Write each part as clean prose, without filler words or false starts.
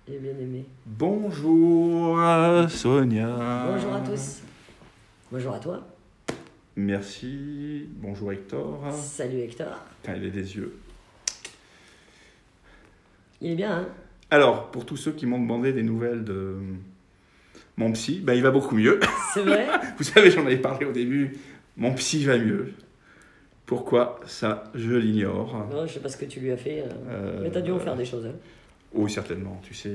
J'ai bien aimé. Bonjour Sonia. Bonjour à tous. Bonjour à toi. Merci. Bonjour Hector. Salut Hector. Il est des yeux. Il est bien, hein? Alors, pour tous ceux qui m'ont demandé des nouvelles de mon psy, il va beaucoup mieux. C'est vrai? Vous savez, j'en avais parlé au début. Mon psy va mieux. Pourquoi? Ça, je l'ignore. Non, je sais pas ce que tu lui as fait. Mais t'as dû en faire des choses, hein. Oui, certainement. Tu sais,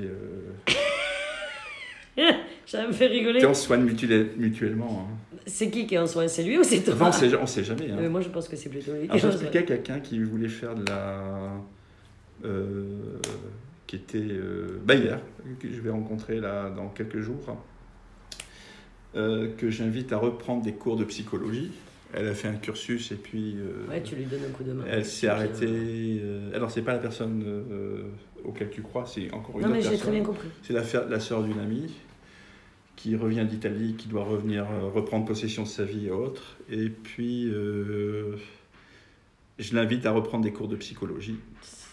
Ça me fait rigoler. on se soigne mutuellement. Hein. C'est qui est en soin? C'est lui ou c'est toi? Enfin, on sait jamais. Hein. Moi, je pense que c'est plutôt lui. Alors, j'expliquais à quelqu'un qui voulait faire de la... qui était hier, que je vais rencontrer là, dans quelques jours, que j'invite à reprendre des cours de psychologie. Elle a fait un cursus et puis... Ouais, tu lui donnes un coup de main. Elle s'est arrêtée... Alors, c'est pas la personne auquel tu crois, c'est encore une autre personne. Non, mais j'ai très bien compris. C'est la sœur d'une amie qui revient d'Italie, qui doit revenir reprendre possession de sa vie et autres. Et puis, je l'invite à reprendre des cours de psychologie,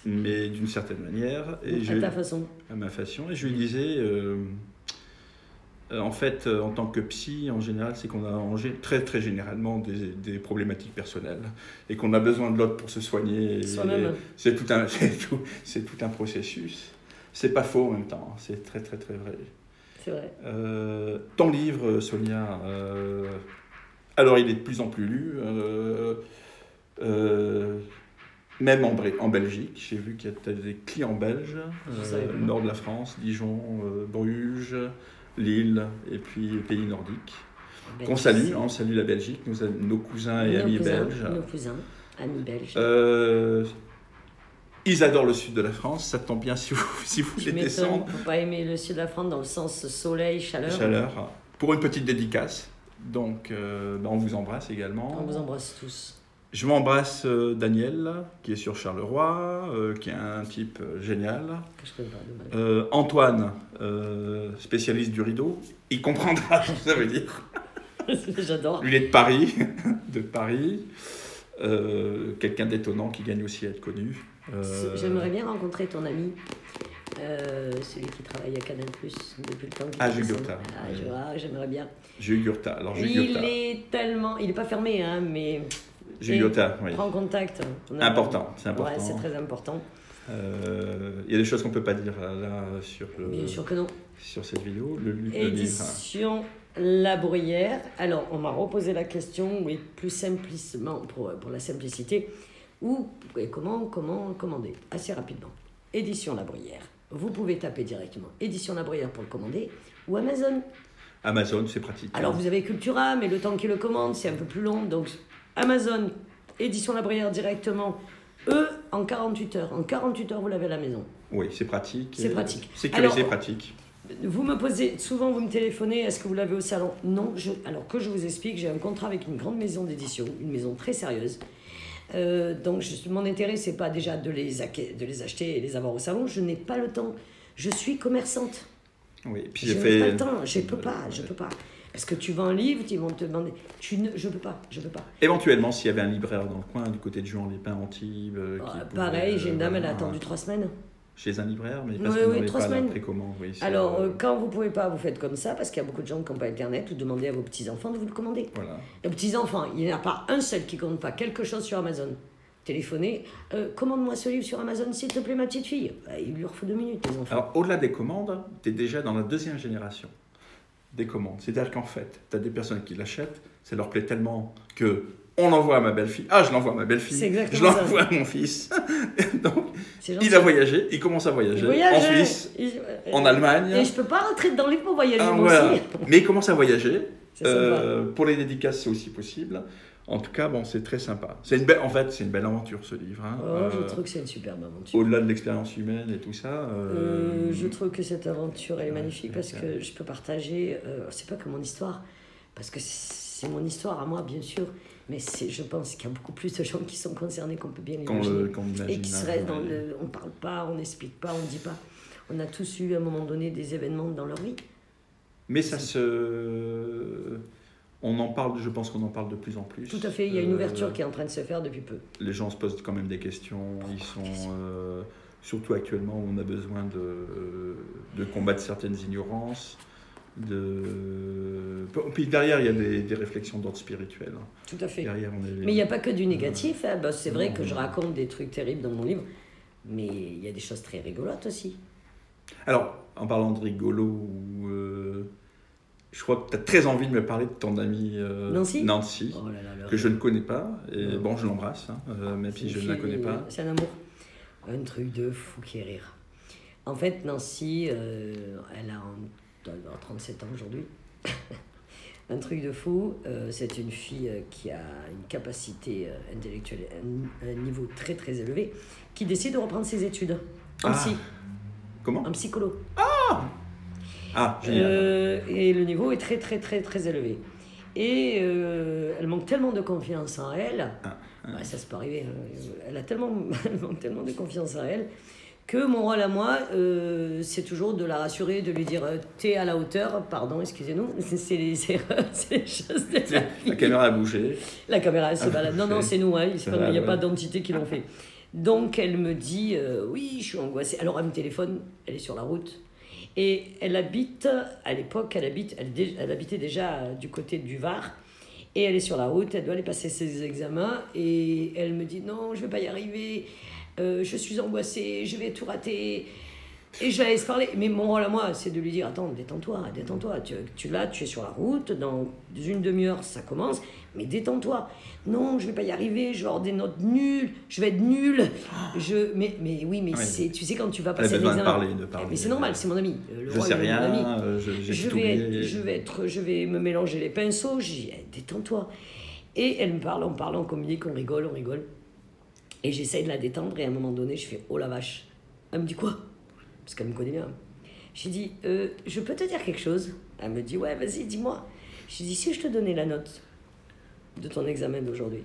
mais d'une certaine manière. Et À ta façon. À ma façon. Et je lui disais, en fait, en tant que psy, en général, c'est qu'on a très, très généralement des problématiques personnelles et qu'on a besoin de l'autre pour se soigner. Soi-même. C'est tout un processus. C'est pas faux en même temps. C'est très, très, très vrai. C'est vrai. Ton livre, Sonia, alors il est de plus en plus lu. Même en Belgique, j'ai vu qu'il y a des clients belges, nord de la France, Dijon, Bruges, Lille, et puis les pays nordiques. Qu'on salue, on salue la Belgique, nos cousins et amis belges. Nos cousins, amis belges. Ils adorent le sud de la France, ça tombe bien si vous voulez descendre. On peut pas aimer le sud de la France dans le sens soleil, chaleur. Chaleur. Pour une petite dédicace, donc on vous embrasse également. On vous embrasse tous. Je m'embrasse Daniel, qui est sur Charleroi, qui est un type génial. Que je connais pas de mal. Antoine, spécialiste du rideau. Il comprendra ce que ça veut dire. J'adore. Lui, il est de Paris. Quelqu'un d'étonnant qui gagne aussi à être connu. J'aimerais bien rencontrer ton ami, celui qui travaille à Canal+, depuis le temps. Jules Gurta. J'aimerais bien. Jules Gurta. Alors, Il est pas fermé, hein, mais... Jules Gurta, oui. Prends contact. C'est important. Ouais, c'est très important. Il y a des choses qu'on ne peut pas dire là Bien sûr que non. Sur cette vidéo. Édition La Bruyère. Alors, on m'a reposé la question, oui, plus simplement, pour la simplicité, où et comment commander assez rapidement. Édition La Bruyère. Vous pouvez taper directement Édition La Bruyère pour le commander, ou Amazon. Amazon, c'est pratique. Alors, vous avez Cultura, mais le temps qu'il le commande, c'est un peu plus long. Donc, Amazon, Édition La Bruyère directement, en 48 heures. En 48 heures, vous l'avez à la maison. Oui, c'est pratique. C'est pratique. Sécurisé, pratique. Vous me posez, souvent vous me téléphonez, est-ce que vous l'avez au salon? Non, alors que je vous explique, j'ai un contrat avec une grande maison d'édition, une maison très sérieuse. Donc mon intérêt, c'est pas déjà de les acheter et les avoir au salon, je n'ai pas le temps. Je suis commerçante. Oui, puis je n'ai pas le temps, je peux pas. Parce que tu vends un livre, ils vont te demander. Je peux pas. Éventuellement, s'il y avait un libraire dans le coin, du côté de Juan-les-Pins, Antibes. Pareil, j'ai une dame, elle a attendu 3 semaines. Chez un libraire, mais parce que vous n'avez pas la précommande. Oui, alors, quand vous ne pouvez pas, vous faites comme ça, parce qu'il y a beaucoup de gens qui n'ont pas Internet, vous demandez à vos petits-enfants de vous le commander. Voilà. Et aux petits-enfants, il n'y en a pas un seul qui ne commande pas quelque chose sur Amazon. Téléphonez, commande-moi ce livre sur Amazon, s'il te plaît, ma petite fille. Il leur faut 2 minutes, les enfants. Alors, au-delà des commandes, tu es déjà dans la 2e génération des commandes. C'est-à-dire qu'en fait, tu as des personnes qui l'achètent, ça leur plaît tellement que on l'envoie à ma belle-fille. Je l'envoie à ma belle-fille. Je l'envoie à mon fils. Donc, il a voyagé, il commence à voyager en Suisse, en Allemagne. Et je peux pas rentrer dans le livre pour voyager moi voilà. aussi. Mais il commence à voyager. Pour les dédicaces, c'est aussi possible. En tout cas, c'est très sympa. C'est une belle aventure, ce livre. Hein. Je trouve que c'est une superbe aventure. Au-delà de l'expérience humaine et tout ça. Je trouve que cette aventure, elle est magnifique parce que je peux partager, c'est pas que mon histoire, parce que c'est mon histoire à moi, bien sûr, mais je pense qu'il y a beaucoup plus de gens qui sont concernés qu'on peut bien l'imaginer. Et qui se restent dans le... On parle pas, on n'explique pas, on dit pas. On a tous eu, à un moment donné, des événements dans leur vie. Mais on en parle, je pense qu'on en parle de plus en plus. Tout à fait, il y a une ouverture qui est en train de se faire depuis peu. Les gens se posent quand même des questions. Surtout actuellement, où on a besoin de combattre certaines ignorances. Puis derrière, il y a des réflexions d'ordre spirituel. Tout à fait. Derrière, mais il n'y a pas que du négatif. Hein. Bah, c'est vrai que je raconte des trucs terribles dans mon livre, mais il y a des choses très rigolotes aussi. Alors, en parlant de rigolo, je crois que tu as très envie de me parler de ton amie Nancy oh là, que je ne connais pas. Et bon, je l'embrasse, hein, même si je ne la connais pas. C'est un amour. Un truc de fou qui est rire. En fait, Nancy, elle a 37 ans aujourd'hui. Un truc de fou. C'est une fille qui a une capacité intellectuelle, un niveau très très élevé, qui décide de reprendre ses études en psy. Comment ? En psycholo. Génial. Et le niveau est très très très très élevé. Et elle manque tellement de confiance en elle. Bah, ça se peut arriver. Elle manque tellement de confiance en elle que mon rôle à moi, c'est toujours de la rassurer, de lui dire t'es à la hauteur, pardon, excusez-nous, c'est les erreurs, c'est les choses de la vie. La caméra a bougé. La caméra, elle se balade. Non, c'est nous, hein, il n'y a pas d'entité qui l'ont fait. Donc elle me dit oui, je suis angoissée. Alors elle me téléphone, elle est sur la route. Et elle habite, à l'époque, elle habitait déjà du côté du Var. Et elle est sur la route, elle doit aller passer ses examens. Et elle me dit non, je ne vais pas y arriver. Je suis angoissée, je vais tout rater. Et je la laisse parler. Mais mon rôle à moi, c'est de lui dire attends, détends-toi. Tu es sur la route, dans une demi-heure, ça commence, mais détends-toi. Non, je vais pas y arriver, je vais avoir des notes nulles, je vais être nulle. Mais tu sais, quand tu vas passer l'examen. De parler. Mais c'est normal, c'est mon ami. Je sais rien, je vais me mélanger les pinceaux, je dis détends-toi. Et elle me parle, on communique, on rigole. Et j'essaye de la détendre, et à un moment donné, je fais oh la vache. Elle me dit quoi ? Parce qu'elle me connaît bien. J'ai dit, je peux te dire quelque chose ? Elle me dit, ouais, vas-y, dis-moi. J'ai dit, si je te donnais la note de ton examen d'aujourd'hui.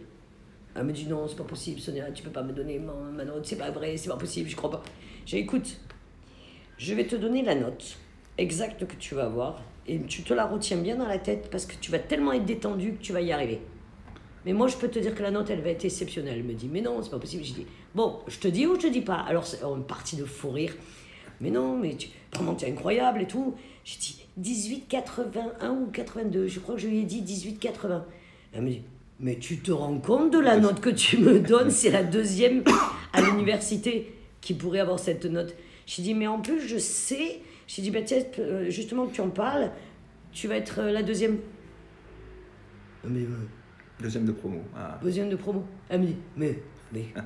Elle me dit, non, c'est pas possible, Sonia, tu peux pas me donner ma note, c'est pas vrai, c'est pas possible, je crois pas. J'ai dit, écoute, je vais te donner la note exacte que tu vas avoir, et tu te la retiens bien dans la tête, parce que tu vas tellement être détendu que tu vas y arriver. Mais moi, je peux te dire que la note, elle va être exceptionnelle. Elle me dit, mais non, c'est pas possible. J'ai dit, bon, je te dis ou je te dis pas ? Alors, c'est une partie de fou rire. Mais non, mais vraiment, tu es incroyable et tout. J'ai dit 18,81 ou 82. Je crois que je lui ai dit 18,80. Elle me dit, mais tu te rends compte de la note que tu me donnes ? C'est la deuxième à l'université qui pourrait avoir cette note. J'ai dit, mais en plus, je sais. J'ai dit, bah, tiens, justement que tu en parles, tu vas être la deuxième. Mais deuxième de promo. Deuxième de promo. Elle me dit, mais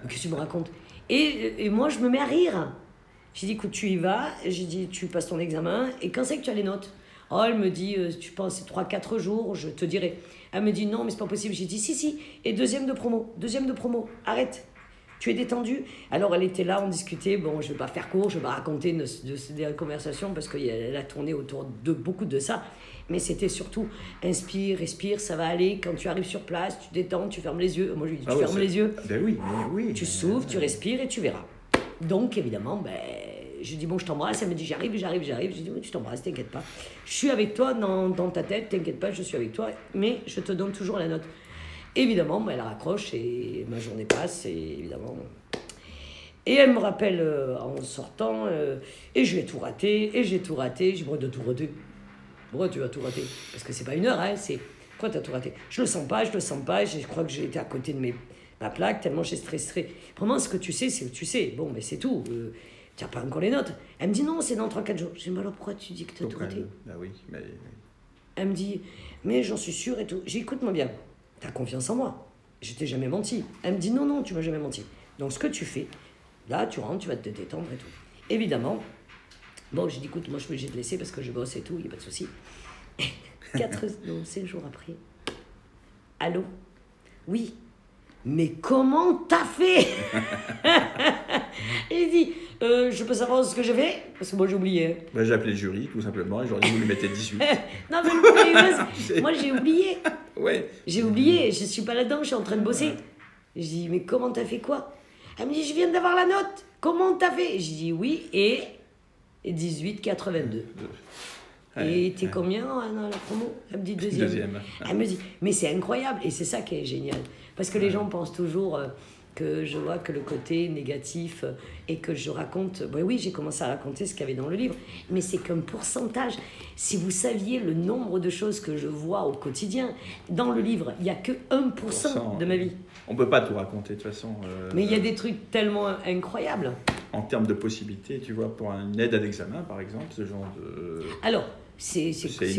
qu'est-ce que tu me racontes ? Et moi, je me mets à rire. J'ai dit, écoute, tu y vas. J'ai dit, tu passes ton examen. Et quand c'est que tu as les notes ? Oh, elle me dit, tu penses 3-4 jours, je te dirai. Elle me dit, non, mais c'est pas possible. J'ai dit, si. Et deuxième de promo. Arrête. Tu es détendu ? Alors, elle était là, on discutait. Bon, je vais pas faire court, je vais pas raconter de conversation parce qu'elle a tourné autour de beaucoup de ça. Mais c'était surtout, inspire, respire, ça va aller. Quand tu arrives sur place, tu détends, tu fermes les yeux. Moi, je lui dis, tu fermes les yeux. Ben oui. Tu souffles, tu respires et tu verras. Donc, évidemment, je dis, bon, je t'embrasse. Elle me dit, j'arrive. Je dis, oui, tu t'embrasses, t'inquiète pas. Je suis avec toi dans ta tête, t'inquiète pas, je suis avec toi. Mais je te donne toujours la note. Évidemment, elle raccroche et ma journée passe. Et évidemment... Et elle me rappelle en sortant, et je vais tout rater, j'ai dit, moi, de tout rater. Pourquoi tu vas tout rater ? Parce que c'est pas une heure, hein, c'est... Pourquoi tu as tout raté ? Je le sens pas, je crois que j'ai été à côté de ma plaque, tellement j'ai stressé. Vraiment, ce que tu sais, c'est que tu sais. Bon, mais c'est tout. Tu n'as pas encore les notes. Elle me dit, non, c'est dans 3-4 jours. Je dis, mais alors pourquoi tu dis que tu as tout raté ? Oui, mais... Elle me dit, mais j'en suis sûre et tout. J'ai dit, écoute-moi bien, tu as confiance en moi. Je t'ai jamais menti. Elle me dit, non, tu m'as jamais menti. Donc, ce que tu fais, là, tu rentres, tu vas te détendre et tout. Évidemment, bon, j'ai dit, écoute, moi, je suis obligée de te laisser parce que je bosse et tout, il n'y a pas de souci. 5 jours après. Allô ? Oui. Mais comment t'as fait ? Il dit, je peux savoir ce que j'ai fait ? Parce que moi, j'ai oublié. J'ai appelé le jury, tout simplement, et j'aurais dit, vous lui mettez 18. Non, mais moi, j'ai oublié. Ouais. J'ai oublié, je suis pas là-dedans, je suis en train de bosser. Je dis, mais comment t'as fait quoi ? Elle me dit, je viens d'avoir la note. Comment t'as fait ? Je dis, oui, et 18,82. Et t'es combien dans la promo ? Elle me dit deuxième. Elle me dit, mais c'est incroyable. Et c'est ça qui est génial. Parce que les gens pensent toujours, que je vois que le côté négatif et que je raconte... Ben oui, j'ai commencé à raconter ce qu'il y avait dans le livre, mais c'est qu'un pourcentage. Si vous saviez le nombre de choses que je vois au quotidien, dans le livre, il n'y a que 1% de ma vie. On ne peut pas tout raconter de toute façon. Mais il y a des trucs tellement incroyables. En termes de possibilités, tu vois, pour une aide à l'examen, par exemple, ce genre de... Alors, c'est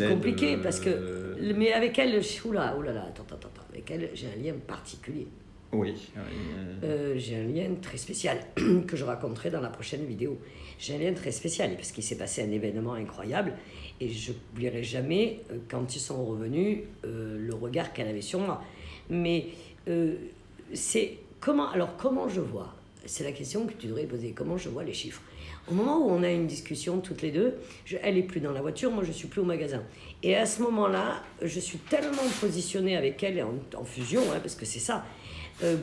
compliqué parce que... Mais avec elle, oula, attends, avec elle, j'ai un lien particulier. Oui. J'ai un lien très spécial que je raconterai dans la prochaine vidéo. J'ai un lien très spécial parce qu'il s'est passé un événement incroyable et je n'oublierai jamais, quand ils sont revenus, le regard qu'elle avait sur moi. Mais c'est... Comment je vois? C'est la question que tu devrais poser. Comment je vois les chiffres? Au moment où on a une discussion toutes les deux, elle n'est plus dans la voiture, moi je ne suis plus au magasin. Et à ce moment-là, je suis tellement positionnée avec elle en fusion, hein, parce que c'est ça.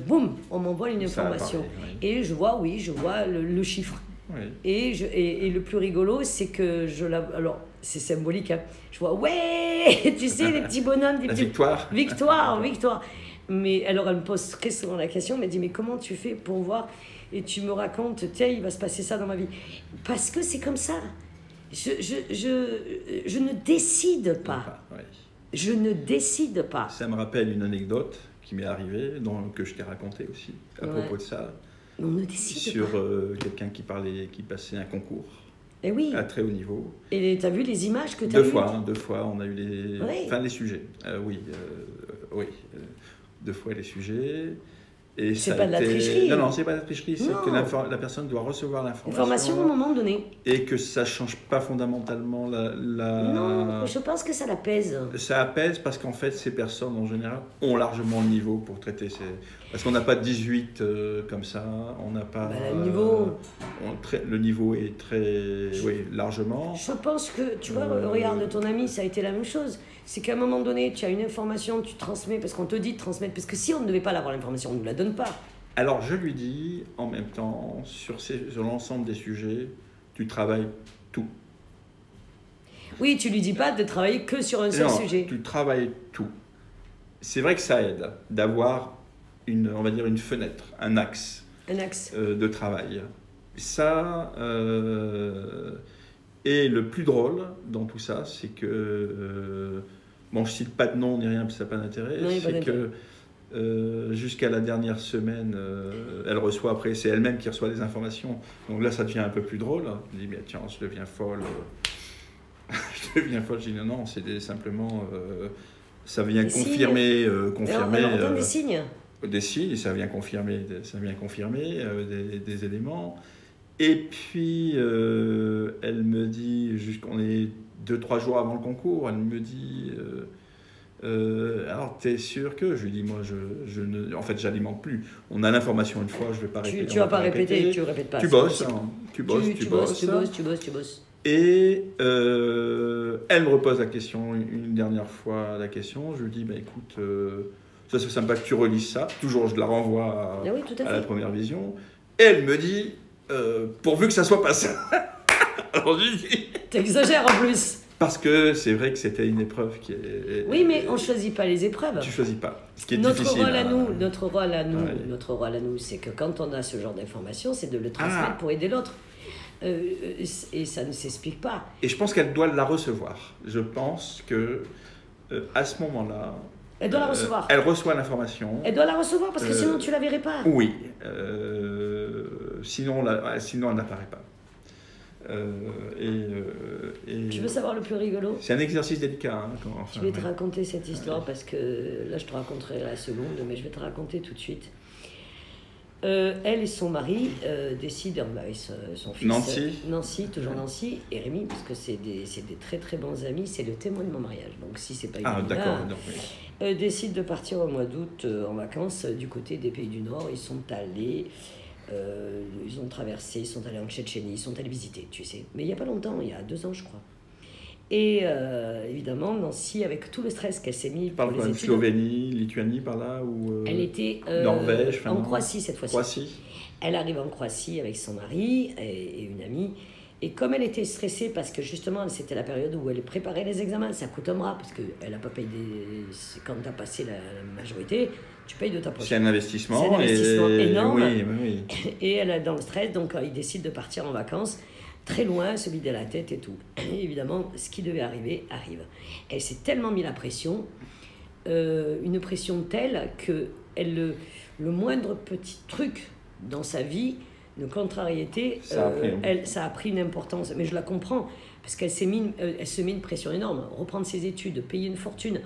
Boum, on m'envoie une information. Oui. Et je vois le chiffre. Oui. Et le plus rigolo, c'est que alors, c'est symbolique, hein. Je vois, ouais, tu sais, les petits bonhommes. La victoire. Victoire. Mais alors, elle me pose très souvent la question, elle me dit, mais comment tu fais pour voir? Et tu me racontes, tiens, il va se passer ça dans ma vie. Parce que c'est comme ça. Je ne décide pas. Oui. Je ne décide pas. Ça me rappelle une anecdote qui m'est arrivée, que je t'ai racontée aussi, à propos de ça. On ne décide sur, pas. Sur quelqu'un qui passait un concours. Et oui. À très haut niveau. Et tu as vu les images que tu as vues? Deux fois, on a eu les sujets. Oui. 2 fois les sujets. C'est pas de la tricherie. Non, c'est pas de la tricherie. C'est que la personne doit recevoir l'information. Au moment donné. Et que ça ne change pas fondamentalement Non, je pense que ça l'apaise. Ça apaise parce qu'en fait, ces personnes, en général, ont largement le niveau pour traiter ces... Parce qu'on n'a pas 18 comme ça. On n'a pas... le niveau... le niveau est très... Oui, largement. Je pense que, tu vois, regarde ton ami, ça a été la même chose. C'est qu'à un moment donné, tu as une information, tu transmets, parce qu'on te dit de transmettre, parce que si on ne devait pas l'avoir l'information, on ne nous la donne pas. Alors je lui dis, en même temps, sur l'ensemble des sujets, tu travailles tout. Oui, tu lui dis pas de travailler que sur un seul sujet. Tu travailles tout. C'est vrai que ça aide d'avoir on va dire une fenêtre, un axe, de travail. Ça... Et le plus drôle dans tout ça, c'est que... je ne cite pas de nom ni rien, parce que ça n'a pas d'intérêt. C'est que jusqu'à la dernière semaine, elle reçoit après, c'est elle-même qui reçoit les informations. Donc là, ça devient un peu plus drôle. Je dis, tiens, je deviens folle. Je dis, non, c'est simplement... ça vient confirmer... Alors, on donne des signes. Des signes, et ça vient confirmer des éléments. Et puis, elle me dit, jusqu'on est 2-3 jours avant le concours, elle me dit, alors t'es sûr que? Je lui dis, moi, en fait, j'alimente plus. On a l'information une fois, je ne vais pas répéter. Tu vas pas répéter, tu ne répètes pas. Tu bosses, tu bosses. Et elle me repose la question, une dernière fois la question. Je lui dis, écoute, ça serait sympa que tu relises ça. Toujours, je la renvoie à la première vision. Et elle me dit... pourvu que ça soit pas ça. Alors je dis... T'exagères en plus. Parce que c'est vrai que c'était une épreuve qui est... Oui, mais on ne choisit pas les épreuves. Tu choisis pas. Ce qui est notre difficile. Notre rôle à nous, c'est que quand on a ce genre d'informations, c'est de le transmettre pour aider l'autre. Et ça ne s'explique pas. Et je pense qu'elle doit la recevoir. Je pense que à ce moment-là... Elle doit la recevoir. Elle reçoit l'information. Elle doit la recevoir parce que sinon tu la verrais pas. Oui. Sinon elle n'apparaît pas. Tu veux savoir le plus rigolo? C'est un exercice délicat. Je vais te raconter cette histoire parce que là je te raconterai la seconde, mais je vais te raconter tout de suite. Elle et son mari décident, avec son fils Nancy, toujours Nancy, et Rémi, parce que c'est des très très bons amis, c'est le témoin de mon mariage. Donc si c'est pas une décident de partir au mois d'août en vacances du côté des pays du Nord. Ils sont allés, ils ont traversé, ils sont allés en Tchétchénie, ils sont allés visiter, tu sais. Mais il n'y a pas longtemps, il y a 2 ans je crois. Et évidemment, Nancy, avec tout le stress qu'elle s'est mis pour les études... Slovénie, Lituanie, par là ou elle était Norvège, en Croatie cette fois-ci. Elle arrive en Croatie avec son mari et une amie. Et comme elle était stressée, parce que justement, c'était la période où elle préparait les examens, ça coûte un bras, parce qu'elle n'a pas payé quand tu as passé la majorité, tu payes de ta poche. C'est un investissement. C'est un investissement énorme. Oui. Et elle est dans le stress, donc il décide de partir en vacances, très loin, se vider la tête et tout. Et évidemment, ce qui devait arriver, arrive. Elle s'est tellement mis la pression, une pression telle que le moindre petit truc dans sa vie, une contrariété, ça a pris une importance. Mais je la comprends, parce qu'elle se met une pression énorme. Reprendre ses études, payer une fortune,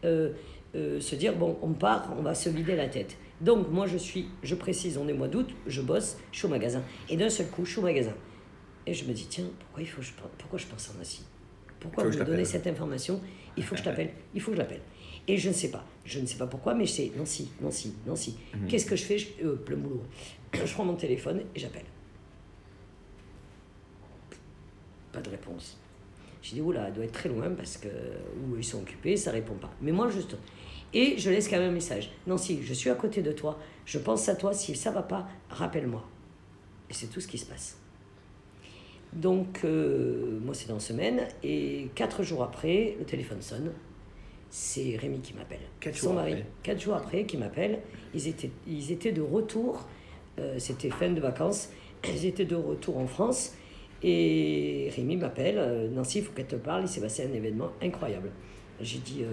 se dire, bon, on part, on va se vider la tête. Donc, moi, je précise, on est mois d'août, je bosse, je suis au magasin. Et d'un seul coup, je suis au magasin. Et je me dis, tiens, pourquoi je pense en ainsi ? Pourquoi vous me donnez cette information ? Il faut que je t'appelle, il faut que je l'appelle. Et je ne sais pas pourquoi, mais c'est Nancy. Qu'est-ce que je fais ? Plein boulot. Je prends mon téléphone et j'appelle. Pas de réponse. Je dis, oula, elle doit être très loin parce que où ils sont occupés, ça répond pas. Mais moi, juste. Et je laisse quand même un message. Nancy, je suis à côté de toi, je pense à toi, si ça va pas, rappelle-moi. Et c'est tout ce qui se passe. Donc, moi, c'est dans la semaine, et 4 jours après, le téléphone sonne. C'est Rémi qui m'appelle. 4 jours après, qui m'appelle. Ils étaient de retour, c'était fin de vacances, ils étaient de retour en France, et Rémi m'appelle, Nancy, il faut qu'elle te parle, il s'est passé un événement incroyable. J'ai dit,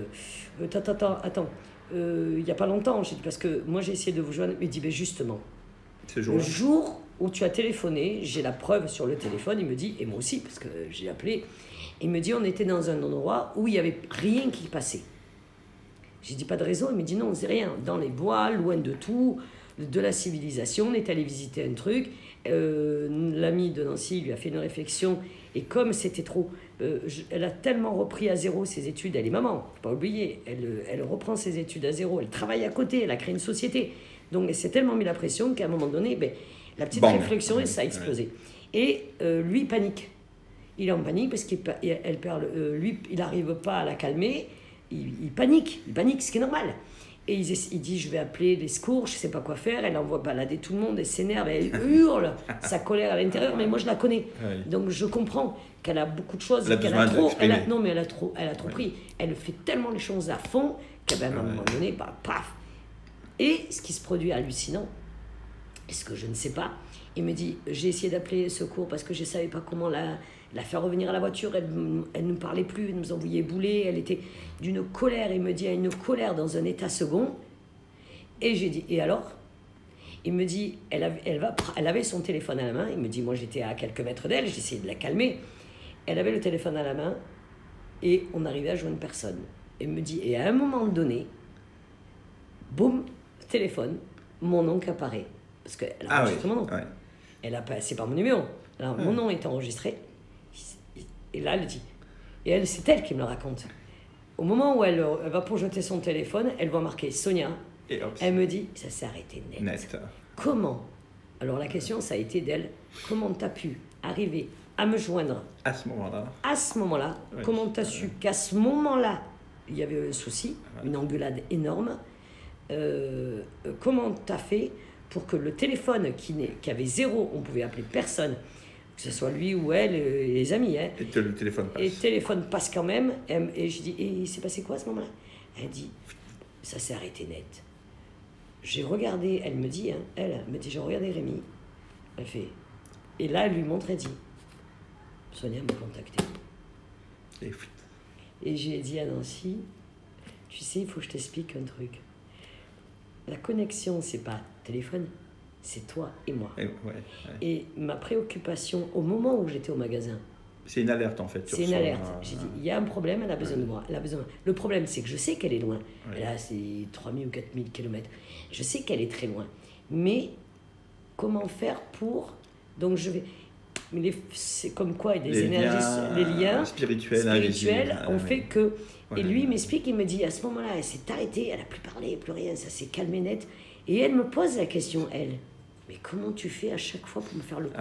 attends, il n'y a pas longtemps, j'ai dit, parce que moi j'ai essayé de vous joindre, il dit, ben justement, le jour où tu as téléphoné, j'ai la preuve sur le téléphone, il me dit, et moi aussi, parce que j'ai appelé, il me dit, on était dans un endroit où il n'y avait rien qui passait. J'ai dit, pas de réseau, il me dit, non, c'est rien, dans les bois, loin de tout, de la civilisation, on est allé visiter un truc, l'ami de Nancy lui a fait une réflexion, et comme c'était trop, elle a tellement repris à zéro ses études, elle est maman, faut pas oublier, elle reprend ses études à zéro, elle travaille à côté, elle a créé une société, donc elle s'est tellement mis la pression qu'à un moment donné, la petite réflexion, ça a explosé. Et lui, il panique. Il est en panique parce qu'il lui, il n'arrive pas à la calmer, il panique, ce qui est normal. Et il dit, je vais appeler les secours, je ne sais pas quoi faire. Elle envoie balader tout le monde, elle s'énerve, elle hurle sa colère à l'intérieur, mais moi je la connais. Oui. Donc je comprends qu'elle a beaucoup de choses, elle a trop pris. Elle fait tellement les choses à fond qu'à un moment donné, paf. Et ce qui se produit hallucinant, est-ce que je ne sais pas, il me dit, j'ai essayé d'appeler les secours parce que je ne savais pas comment la faire revenir à la voiture, elle ne nous parlait plus, elle nous envoyait bouler, elle était d'une colère, il me dit, une colère dans un état second. Et j'ai dit, et alors ? Il me dit, elle avait son téléphone à la main, il me dit, moi j'étais à quelques mètres d'elle, j'essayais de la calmer, elle avait le téléphone à la main, et on arrivait à joindre personne. Il me dit, et à un moment donné, boum, téléphone, mon nom qui apparaît, parce qu'elle a enregistré mon nom. Ouais. C'est pas mon numéro. Alors, mon nom est enregistré. Et là, elle dit. Et c'est elle qui me le raconte. Au moment où elle va pour jeter son téléphone, elle voit marquer Sonia. Et elle me dit, ça s'est arrêté net. Comment ? Alors, la question, ça a été d'elle. Comment tu as pu arriver à me joindre à ce moment-là. Oui. Comment tu as su qu'à ce moment-là, il y avait un souci, une engueulade énorme. Comment tu as fait pour que le téléphone qui avait zéro, on pouvait appeler personne, que ce soit lui ou elle, et les amis. Hein, et que le téléphone passe. Et le téléphone passe quand même. Et je dis, et il s'est passé quoi à ce moment-là ? Elle dit, ça s'est arrêté net. J'ai regardé, elle me dit, j'ai regardé Rémi. Elle fait, et là, elle lui montre, elle dit, Sonia m'a contacté. Et j'ai dit à Nancy, tu sais, il faut que je t'explique un truc. La connexion, c'est pas téléphone, c'est toi et moi. Et ma préoccupation, au moment où j'étais au magasin... C'est une alerte, en fait. C'est une alerte. J'ai dit, il y a un problème, elle a besoin de moi. Le problème, c'est que je sais qu'elle est loin. Elle a ses 3000 ou 4000 km. Je sais qu'elle est très loin. Mais comment faire pour... Donc, je vais... C'est comme quoi, les énergies, les liens spirituels ont fait que... Et lui, il m'explique, il me dit, à ce moment-là, elle s'est arrêtée, elle n'a plus parlé, plus rien, ça s'est calmé net. Et elle me pose la question, elle, mais comment tu fais à chaque fois pour me faire le coup ?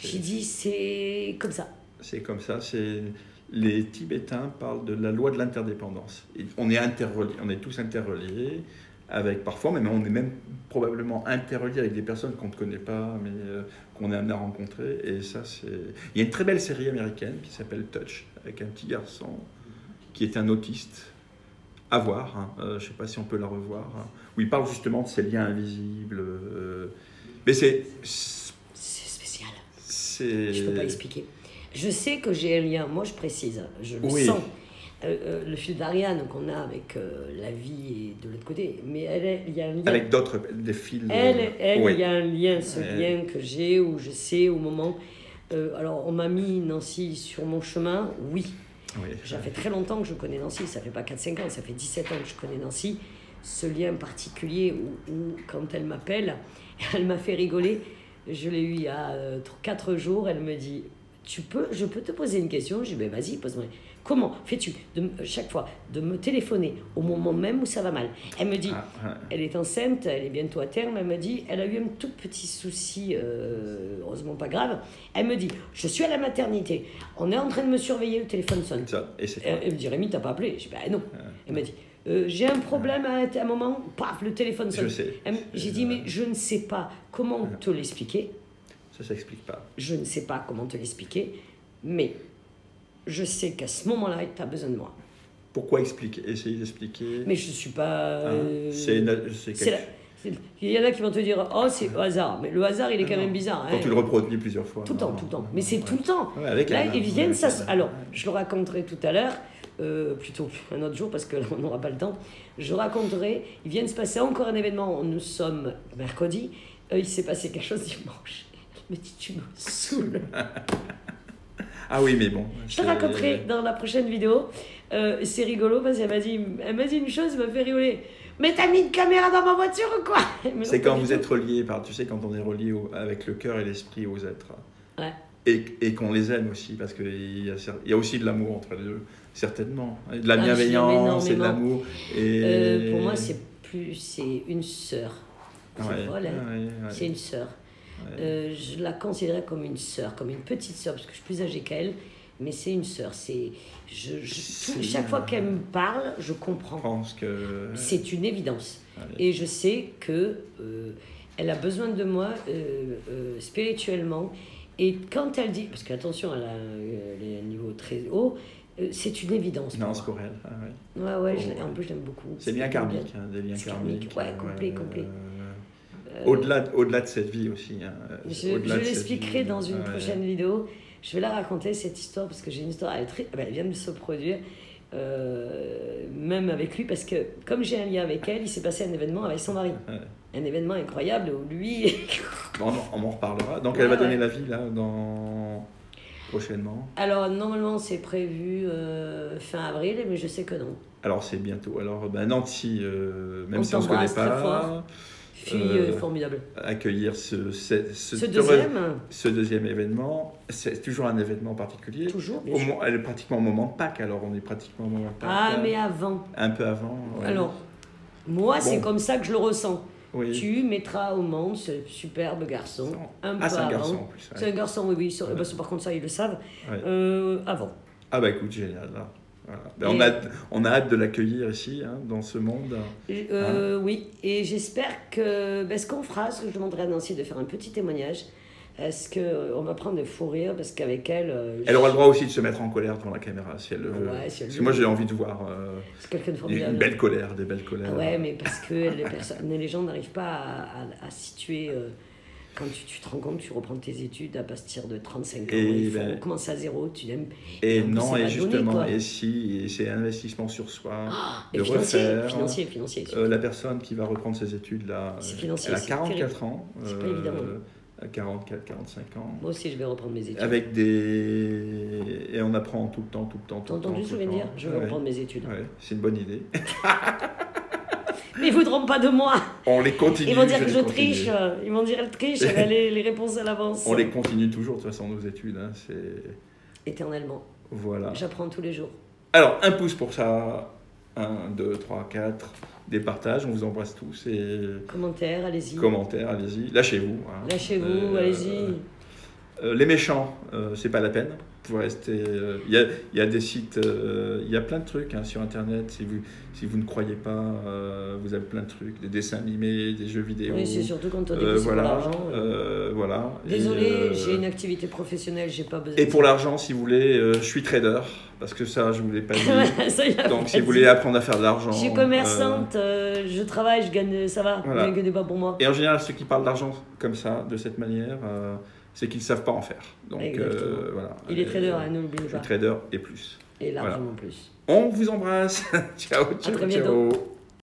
J'ai dit, c'est comme ça. C'est comme ça, les Tibétains parlent de la loi de l'interdépendance. On est tous interreliés. avec parfois, mais on est même probablement interrelié avec des personnes qu'on ne connaît pas, mais qu'on est amené à rencontrer. Et ça, c'est... Il y a une très belle série américaine qui s'appelle Touch, avec un petit garçon qui est un autiste. À voir, hein. Je ne sais pas si on peut la revoir, hein, où il parle justement de ces liens invisibles. Mais c'est spécial. Je Je ne peux pas expliquer. Je sais que j'ai un lien, moi je précise, je le sens. Le fil d'Ariane qu'on a avec la vie et de l'autre côté, mais il y a un lien. Avec d'autres, des fils. Il y a un lien, ce lien que j'ai, où je sais au moment. Alors, on m'a mis Nancy sur mon chemin, oui. Ça fait très longtemps que je connais Nancy, ça fait pas 4-5 ans, ça fait 17 ans que je connais Nancy. Ce lien particulier où quand elle m'appelle, elle m'a fait rigoler. Je l'ai eu il y a 4 jours, elle me dit je peux te poser une question? Je dis ben vas-y, pose-moi. Comment fais-tu chaque fois de me téléphoner au moment même où ça va mal? Elle me dit, elle est enceinte, elle est bientôt à terme, elle me dit, elle a eu un tout petit souci, heureusement pas grave. Elle me dit, je suis à la maternité, on est en train de me surveiller, le téléphone sonne. Elle me dit, Rémi, t'as pas appelé? Je dis, ben non. Elle me dit, j'ai un problème à un moment, paf, le téléphone sonne. J'ai dit, mais je ne sais pas comment te l'expliquer. Ça s'explique pas. Je ne sais pas comment te l'expliquer, mais je sais qu'à ce moment-là, tu as besoin de moi. Pourquoi expliquer? Essayer d'expliquer. Mais je ne suis pas... Il y en a qui vont te dire, oh, c'est au hasard. Mais le hasard, il est quand même bizarre. Quand tu le reproduis plusieurs fois. Tout le temps, tout le temps. Mais c'est tout le temps. Là, ils viennent... Alors, je le raconterai tout à l'heure, plutôt un autre jour, parce que là, on n'aura pas le temps. Je raconterai, il vient de se passer encore un événement. Nous sommes mercredi. Il s'est passé quelque chose dimanche. Je me dis, tu me saoules. Ah oui, mais bon. Je te raconterai dans la prochaine vidéo. C'est rigolo parce qu'elle m'a dit une chose, elle m'a fait rigoler. Mais t'as mis une caméra dans ma voiture ou quoi? C'est quand vous êtes relié tu sais, quand on est relié avec le cœur et l'esprit aux êtres. Ouais. Et qu'on les aime aussi, parce qu'il y a aussi de l'amour entre les deux, certainement. De la bienveillance et de l'amour. Pour moi, c'est une sœur. C'est une sœur. Je la considérais comme une sœur, comme une petite sœur, parce que je suis plus âgée qu'elle, mais c'est une sœur. Chaque fois qu'elle me parle, je comprends. Je pense que... C'est une évidence. Et je sais que elle a besoin de moi spirituellement. Et quand elle dit, parce qu'attention, elle a un niveau très haut, c'est une évidence. Non, c'est pour elle. En plus, je l'aime beaucoup. C'est bien karmique, des liens karmiques. Complet. Au-delà de cette vie aussi. Je l'expliquerai dans une prochaine vidéo. Je vais la raconter, cette histoire, parce que j'ai une histoire, elle vient de se produire, même avec lui, parce que comme j'ai un lien avec elle, il s'est passé un événement avec son mari. Un événement incroyable où lui... on en reparlera. Donc elle va donner l'avis là, prochainement. Alors normalement c'est prévu fin avril, mais je sais que non. Alors c'est bientôt. Alors Nancy, même si on ne se connaît pas... Fille formidable. Accueillir ce deuxième événement, c'est toujours un événement particulier. Toujours, elle est pratiquement au moment de Pâques, alors on est pratiquement au moment de Pâques. Ah, mais avant. Un peu avant. Ouais. Alors, moi, c'est comme ça que je le ressens. Oui. Tu mettras au monde ce superbe garçon un peu avant. C'est un garçon en plus. C'est un garçon, oui. Par contre, ça, ils le savent. Avant. Ah bah écoute, génial. Là. Voilà. On a hâte de l'accueillir ici, dans ce monde. Oui, et j'espère que... ce qu'on fera, ce que je demanderai à Nancy de faire un petit témoignage. Est-ce qu'on va prendre des fous rires? Parce qu'avec elle... Elle aura le droit aussi de se mettre en colère devant la caméra, si elle le veut. Si elle parce que moi, j'ai envie de voir c'est quelqu'un de formidable. Des belles colères. Mais parce que les gens n'arrivent pas à situer... Quand tu te rends compte, tu reprends tes études à partir de 35 ans, on commence à zéro, tu aimes... Et justement, c'est un investissement sur soi, de refaire... Financier. La personne qui va reprendre ses études, là, elle a 44 ans. C'est pas évident. À 44, 45 ans. Moi aussi, je vais reprendre mes études. Et on apprend tout le temps. T'as entendu ce que je veux dire? Je vais reprendre mes études. Ouais, c'est une bonne idée. Mais ils ne voudront pas de moi. On les continue. Ils vont dire que je triche. Ils vont dire qu'elle triche. Elle a les réponses à l'avance. On les continue toujours, de toute façon, nos études. C'est... Éternellement. Voilà. J'apprends tous les jours. Alors, un pouce pour ça. 1, 2, 3, 4. Des partages. On vous embrasse tous. Commentaires, allez-y. Lâchez-vous. Lâchez-vous, allez-y. Les méchants, c'est pas la peine. pour rester. Il y a des sites, il y a plein de trucs hein, sur Internet. Si vous ne croyez pas, vous avez plein de trucs, des dessins animés, des jeux vidéo. Oui, c'est surtout quand on dépense pour l'argent. Voilà. Désolé, j'ai une activité professionnelle, j'ai pas besoin. Et pour l'argent, si vous voulez, je suis trader, parce que ça, je ne vous l'ai pas dit. Donc, si vous voulez apprendre à faire de l'argent. Je suis commerçante, je travaille, je gagne, ça va, voilà. ne gagnez pas pour moi. Et en général, ceux qui parlent d'argent comme ça, de cette manière, c'est qu'ils ne savent pas en faire. Donc, voilà. Il est trader, ne l'oubliez pas. Je suis trader et plus. Et largement plus. On vous embrasse. Ciao, ciao, à très bientôt. Ciao.